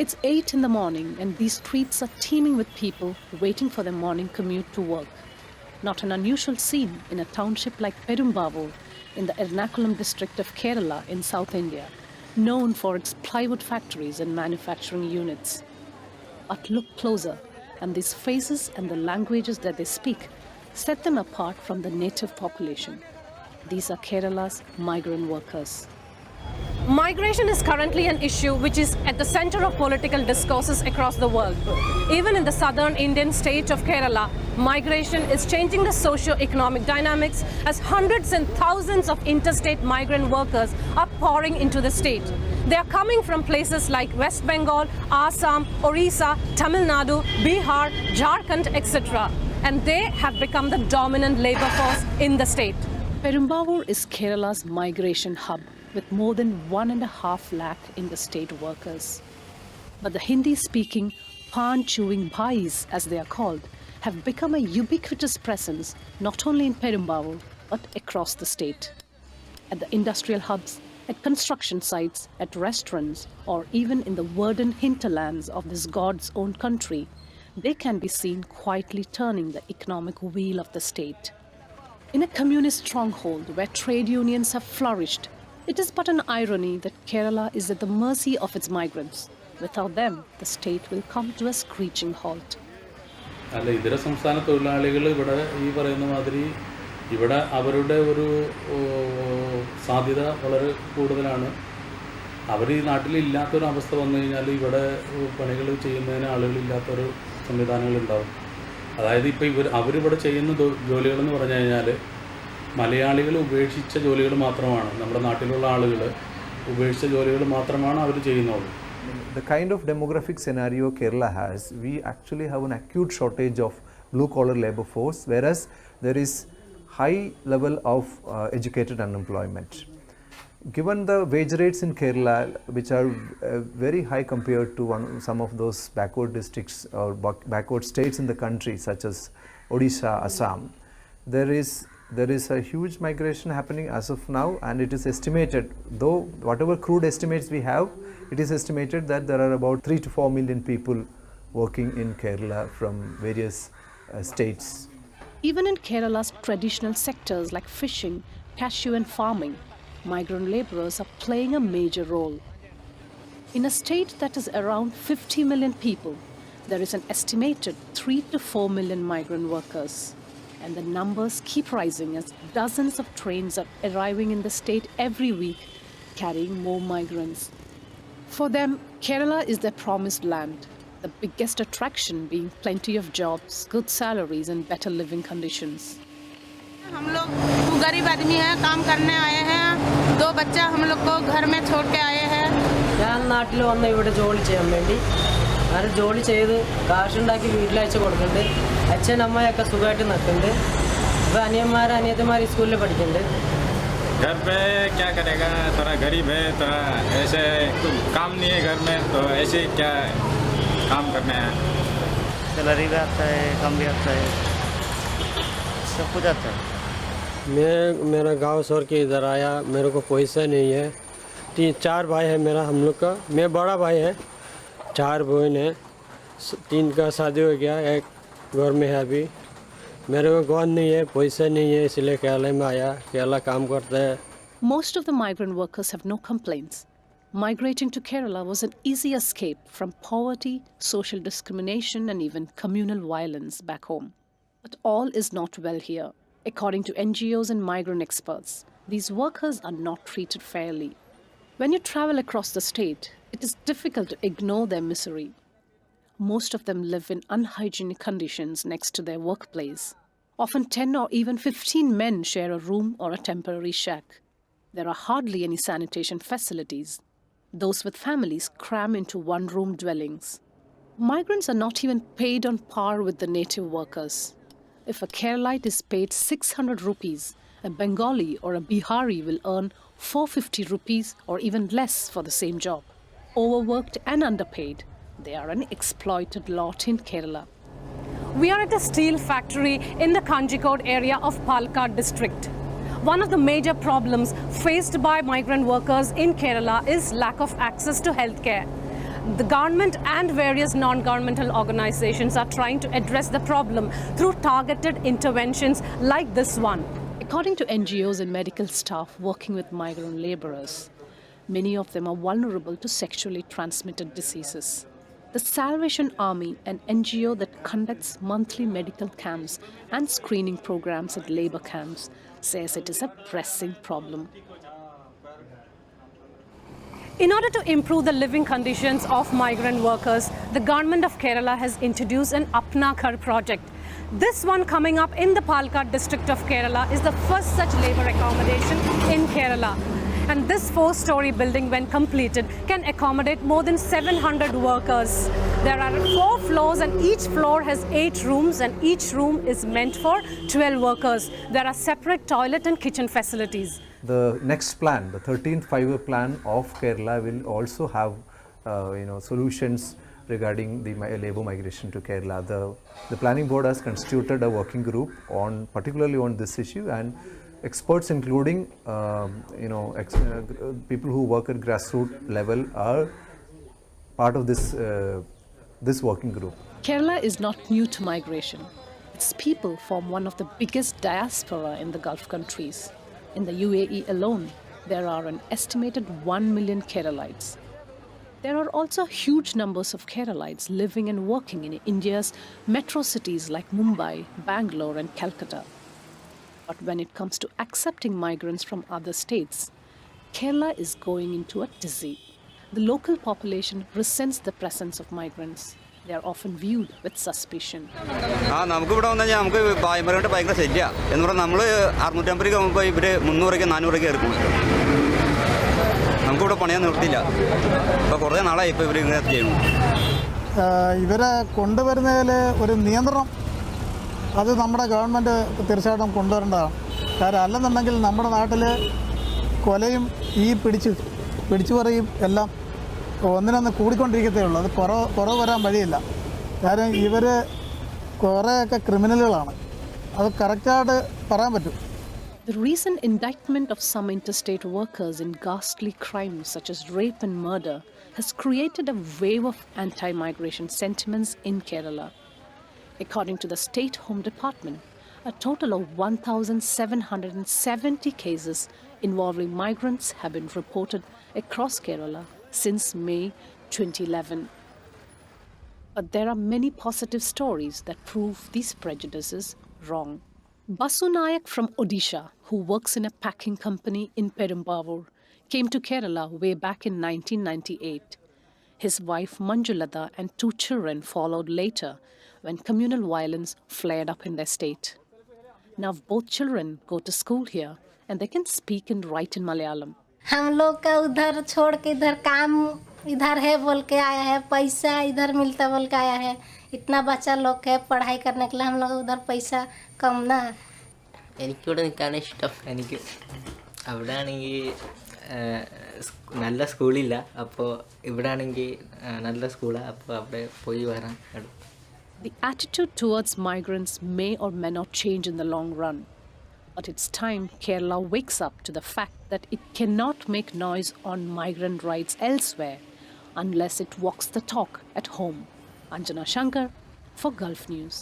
It's 8 in the morning and these streets are teeming with people waiting for their morning commute to work. Not an unusual scene in a township like Perumbavoor in the Ernakulam district of Kerala in South India, known for its plywood factories and manufacturing units. But look closer, and these faces and the languages that they speak set them apart from the native population. These are Kerala's migrant workers. Migration is currently an issue which is at the center of political discourses across the world. Even in the southern Indian state of Kerala, migration is changing the socio-economic dynamics as hundreds and thousands of interstate migrant workers are pouring into the state. They are coming from places like West Bengal, Assam, Orissa, Tamil Nadu, Bihar, Jharkhand, etc. And they have become the dominant labor force in the state. Perumbavoor is Kerala's migration hub, with more than 1.5 lakh interstate workers. But the Hindi-speaking, pan-chewing bhais, as they are called, have become a ubiquitous presence not only in Perumbavoor, but across the state. At the industrial hubs, at construction sites, at restaurants, or even in the verdant hinterlands of this God's own country, they can be seen quietly turning the economic wheel of the state. In a communist stronghold where trade unions have flourished, it is but an irony that Kerala is at the mercy of its migrants. Without them, the state will come to a screeching halt. അല്ല ഇതര സംസ്ഥാന തൊഴിലാളികൾ ഇവിടെ അവരുടെ ഒരു സാധ്യത വളരെ കൂടുതലാണ്. അവർ ഈ നാട്ടിലില്ലാത്തൊരു അവസ്ഥ വന്നു കഴിഞ്ഞാൽ ഇവിടെ പണികൾ ചെയ്യുന്നതിന് ആളുകളില്ലാത്തൊരു സംവിധാനങ്ങളുണ്ടാവും. അതായത് ഇപ്പോൾ അവരിവിടെ ചെയ്യുന്ന ജോലികളെന്ന് പറഞ്ഞു കഴിഞ്ഞാൽ മലയാളികൾ ഉപേക്ഷിച്ച ജോലികൾ മാത്രമാണ്. നമ്മുടെ നാട്ടിലുള്ള ആളുകൾ ഉപേക്ഷിച്ച ജോലികൾ മാത്രമാണ് അവർ ചെയ്യുന്നുള്ളൂ. The kind of demographic scenario Kerala has, we actually have an acute shortage of blue-collar labor force, whereas there is high level of educated unemployment. Given the wage rates in Kerala, which are very high compared to some of those backward districts or backward states in the country, such as Odisha, Assam, there is a huge migration happening as of now, and it is estimated, though whatever crude estimates we have, it is estimated that there are about 3 to 4 million people working in Kerala from various states. Even in Kerala's traditional sectors like fishing, cashew and farming, migrant laborers are playing a major role. In a state that is around 50 million people, there is an estimated 3 to 4 million migrant workers. And the numbers keep rising as dozens of trains are arriving in the state every week, carrying more migrants. For them, Kerala is their promised land, the biggest attraction being plenty of jobs, good salaries and better living conditions. हम लोग गरीब आदमी हैं, काम करने आए हैं, 2 बच्चा हम लोग को घर में छोड़ के आए हैं. ഞാൻ നാട്ടിൽ വന്ന് ഇവിടെ ജോലി ചെയ്യാൻ വേണ്ടി അങ്ങനെ ജോലി ചെയ്ത് കാശുണ്ടാക്കി വീട്ടിലയച്ച് കൊടുക്കുന്നുണ്ട്. അച്ഛൻ അമ്മയൊക്കെ സുഖമായിട്ട് നിൽക്കുന്നുണ്ട്. ഇപ്പോൾ അനിയത്തിമാർ സ്കൂളിൽ പഠിക്കുന്നുണ്ട്. घर पे क्या करेगा, थोड़ा गरीब है, थोड़ा ऐसे काम नहीं है घर में, तो ऐसे क्या काम करना है. सैलरी भी आता है, कम भी आता है, सब कुछ आता है. मेरा गांव छोड़ के इधर आया, मेरे को पैसा नहीं है. 4 भाई है मेरा, हम लोग का. मैं बड़ा भाई है, 4 बहन है, 3 का शादी हो गया, 1 घर में है अभी. मेरे को गौन नहीं है, पैसा नहीं है, इसलिए केरला में आया. केरला काम करता है. Most of the migrant workers have no complaints. Migrating to Kerala was an easy escape from poverty, social discrimination and even communal violence back home. But all is not well here. According to NGOs and migrant experts, these workers are not treated fairly. When you travel across the state, it is difficult to ignore their misery. Most of them live in unhygienic conditions next to their workplace. Often 10 or even 15 men share a room or a temporary shack. There are hardly any sanitation facilities. Those with families cram into one-room dwellings. Migrants are not even paid on par with the native workers. If a Keralite is paid 600 rupees, a Bengali or a Bihari will earn 450 rupees or even less for the same job. Overworked and underpaid, they are an exploited lot in Kerala. We are at a steel factory in the Kanjikode area of Palakkad district. One of the major problems faced by migrant workers in Kerala is lack of access to healthcare. The government and various non-governmental organizations are trying to address the problem through targeted interventions like this one. According to NGOs and medical staff working with migrant laborers, many of them are vulnerable to sexually transmitted diseases. The Salvation Army, an NGO that conducts monthly medical camps and screening programs at labor camps, says it is a pressing problem. In order to improve the living conditions of migrant workers, the government of Kerala has introduced an Apna Ghar project. This one coming up in the Palakkad district of Kerala is the first such labor accommodation in Kerala. And this 4-story building, when completed, can accommodate more than 700 workers. There are 4 floors and each floor has 8 rooms and each room is meant for 12 workers. There are separate toilet and kitchen facilities. The next plan, the 13th five-year plan of Kerala will also have solutions regarding the labor migration to Kerala. The planning board has constituted a working group particularly on this issue, and experts including people who work at grassroots level are part of this working group. Kerala is not new to migration. Its people form one of the biggest diaspora in the Gulf countries. In the UAE alone, there are an estimated 1 million Keralites. There are also huge numbers of Keralites living and working in India's metro cities like Mumbai, Bangalore and Calcutta. But when it comes to accepting migrants from other states, Kerala is going into a tizzy. The local population resents the presence of migrants. They are often viewed with suspicion. നമുക്കിവിടെ വന്നു കഴിഞ്ഞാൽ നമുക്ക് migrant ഭയങ്കര ശല്യമാണ് എന്ന് പറഞ്ഞാൽ നമ്മൾ 650 പോകുമ്പോൾ ഇവർ 300 400 എടുക്കും. നമുക്കിവിടെ പണിയാൻ നിർത്തിയില്ല. ഇപ്പോൾ കുറേ നാളായി ഇപ്പോൾ ഇവർ ഇങ്ങനെ ചെയ്യുന്നു. ഇവരെ കൊണ്ടുവരുന്നതിൽ ഒരു നിയന്ത്രണം അത് നമ്മുടെ ഗവൺമെൻറ് തീർച്ചയായിട്ടും കൊണ്ടുവരേണ്ടതാണ്. കാരണം അല്ലെന്നുണ്ടെങ്കിൽ നമ്മുടെ നാട്ടിൽ കൊലയും ഈ പിടിച്ചുപറിയും എല്ലാം ഒന്നിനൊന്ന് കൂടിക്കൊണ്ടിരിക്കത്തേ ഉള്ളൂ. അത് കുറവ് വരാൻ വഴിയില്ല. കാരണം ഇവർ കുറേയൊക്കെ ക്രിമിനലുകളാണ്. അത് കറക്റ്റായിട്ട് പറയാൻ പറ്റും. The recent indictment of some interstate workers in ghastly crimes such as rape and murder has created a wave of anti-migration sentiments in Kerala. According to the State Home Department, a total of 1,770 cases involving migrants have been reported across Kerala since May 2011. But there are many positive stories that prove these prejudices wrong. Basu Nayak from Odisha, who works in a packing company in Perumbavoor, came to Kerala way back in 1998. His wife Manjulata and 2 children followed later when communal violence flared up in their state. Now both children go to school here and they can speak and write in Malayalam. हम लोग का उधर छोड़ के इधर काम इधर है बोल के आया है, पैसा इधर मिलता बोल के आया है. इतना बच्चा लोग है पढ़ाई करने के लिए, हम लोग उधर पैसा कम ना. എനിക്കിവിടെ നിൽക്കാനാണ് ഇഷ്ടം. എനിക്ക് അവിടെ ആണെങ്കിൽ നല്ല സ്കൂളില്ല, അപ്പോൾ ഇവിടെ ആണെങ്കിൽ നല്ല സ്കൂളാണ്, അപ്പോൾ അവിടെ പോയി വരാൻ. The attitude towards migrants may or may not change in the long run. But it's time Kerala wakes up to the fact that it cannot make noise on migrant rights elsewhere unless it walks the talk at home. Anjana Shankar for Gulf News.